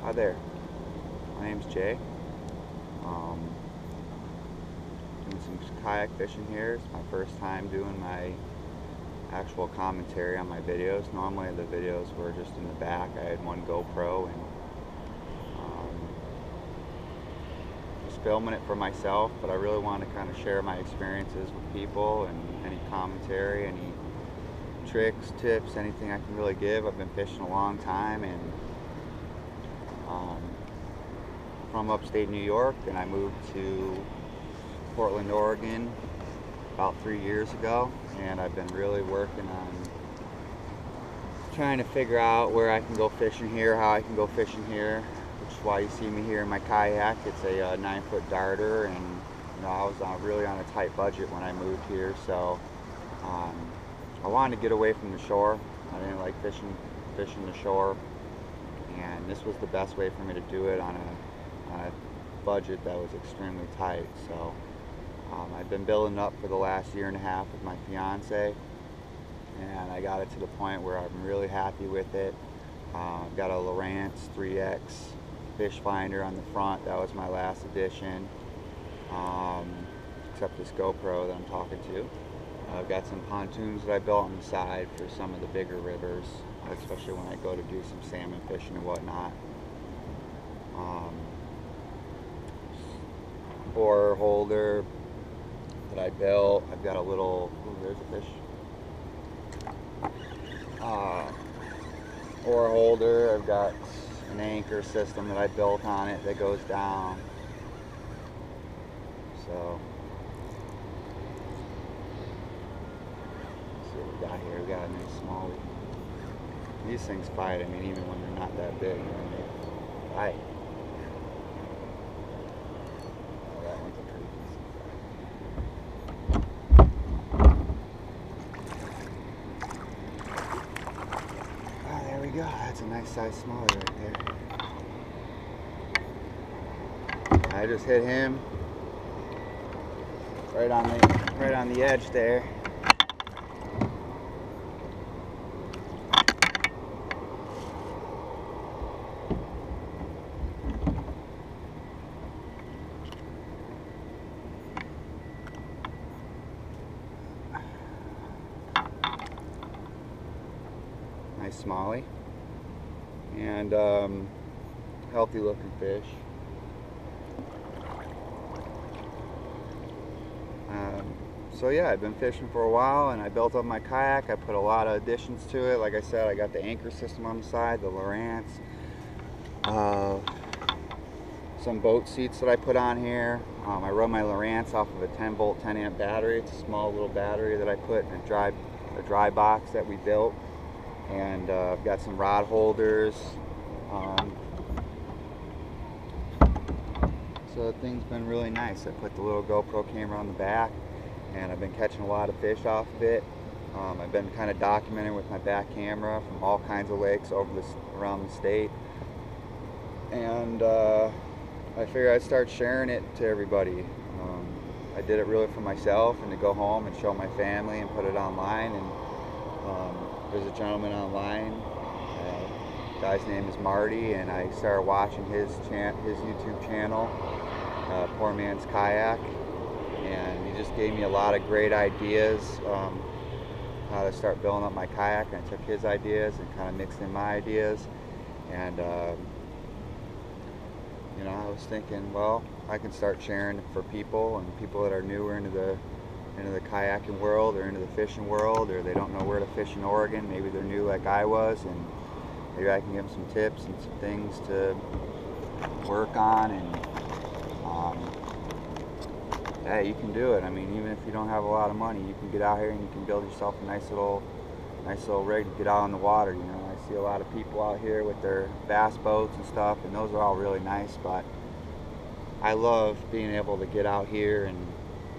Hi there, my name's Jay. Doing some kayak fishing here. It's my first time doing my actual commentary on my videos. Normally the videos were just in the back. I had one GoPro and just filming it for myself, but I really want to kind of share my experiences with people and any commentary, any tricks, tips, anything I can really give. I've been fishing a long time and from upstate New York, and I moved to Portland, Oregon about 3 years ago, and I've been really working on trying to figure out where I can go fishing here, how I can go fishing here, which is why you see me here in my kayak. It's a 9-foot darter, and I was really on a tight budget when I moved here, so I wanted to get away from the shore. I didn't like fishing the shore, and this was the best way for me to do it on a budget that was extremely tight. So I've been building up for the last year and a half with my fiance, and I got it to the point where I'm really happy with it. I've got a Lowrance 3X fish finder on the front. That was my last addition, except this GoPro that I'm talking to. I've got some pontoons that I built on the side for some of the bigger rivers, especially when I go to do some salmon fishing and whatnot. Oar holder that I built. I've got a little, there's a fish. Oar holder. I've got an anchor system that I built on it that goes down. So let's see what we got here. We got a nice Smallie. These things fight. I mean, even when they're not that big, they fight. That's a nice size Smallie right there. I just hit him right on the edge there. Nice Smallie. And healthy looking fish. So yeah, I've been fishing for a while, and I built up my kayak. I put a lot of additions to it. Like I said, I got the anchor system on the side, the Lowrance, some boat seats that I put on here. I run my Lowrance off of a 10-volt 10-amp battery. It's a small little battery that I put in a dry box that we built. And I've got some rod holders. So the thing's been really nice. I put the little GoPro camera on the back, and I've been catching a lot of fish off of it. I've been kind of documenting with my back camera from all kinds of lakes around the state. And I figured I'd start sharing it to everybody. I did it really for myself and to go home and show my family and put it online. And there's a gentleman online, guy's name is Marty, and I started watching his YouTube channel, Poor Man's Kayak, and he just gave me a lot of great ideas how to start building up my kayak, and I took his ideas and kind of mixed in my ideas. And I was thinking, well, I can start sharing for people that are newer into the kayaking world or into the fishing world, or they don't know where to fish in Oregon. Maybe they're new like I was, and maybe I can give them some tips and some things to work on. And yeah, you can do it. I mean, even if you don't have a lot of money, you can get out here and you can build yourself a nice little rig to get out on the water. I see a lot of people out here with their bass boats and stuff, and those are all really nice, but I love being able to get out here and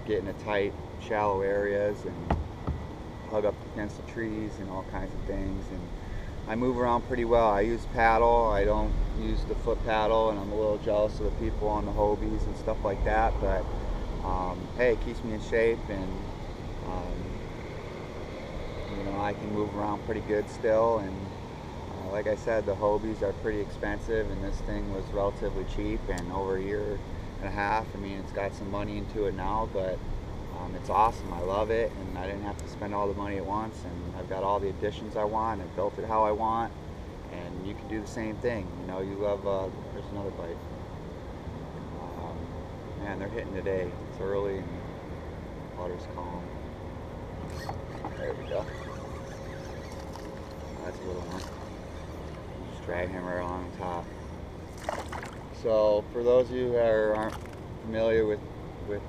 get in a tight, shallow areas and hug up against the trees and all kinds of things. And I move around pretty well. I use paddle. I don't use the foot paddle, and I'm a little jealous of the people on the Hobies and stuff like that, but hey, it keeps me in shape, and I can move around pretty good still. And like I said, the Hobies are pretty expensive, and this thing was relatively cheap, and over a year and a half, I mean, it's got some money into it now, but it's awesome. I love it, and I didn't have to spend all the money at once, and I've got all the additions I want. I built it how I want, and you can do the same thing. You know, you love, there's another bite. Man, they're hitting today. It's early, and the water's calm. There we go. That's a little one. Just drag him right along the top. So, for those of you that aren't familiar with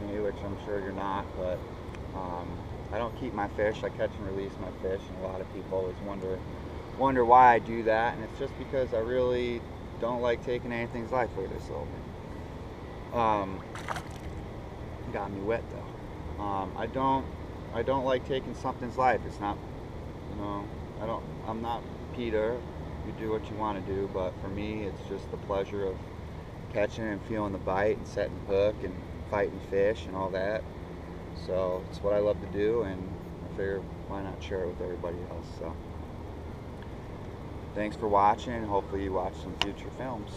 me, which I'm sure you're not, but I don't keep my fish. I catch and release my fish, and a lot of people always wonder why I do that, and it's just because I really don't like taking anything's life. Look at this little thing. Got me wet though. I don't like taking something's life. It's not, you know, I'm not Peter. You do what you want to do, but for me, it's just the pleasure of catching and feeling the bite and setting hook and fighting fish and all that. So it's what I love to do, and I figure why not share it with everybody else. So thanks for watching. Hopefully you watch some future films.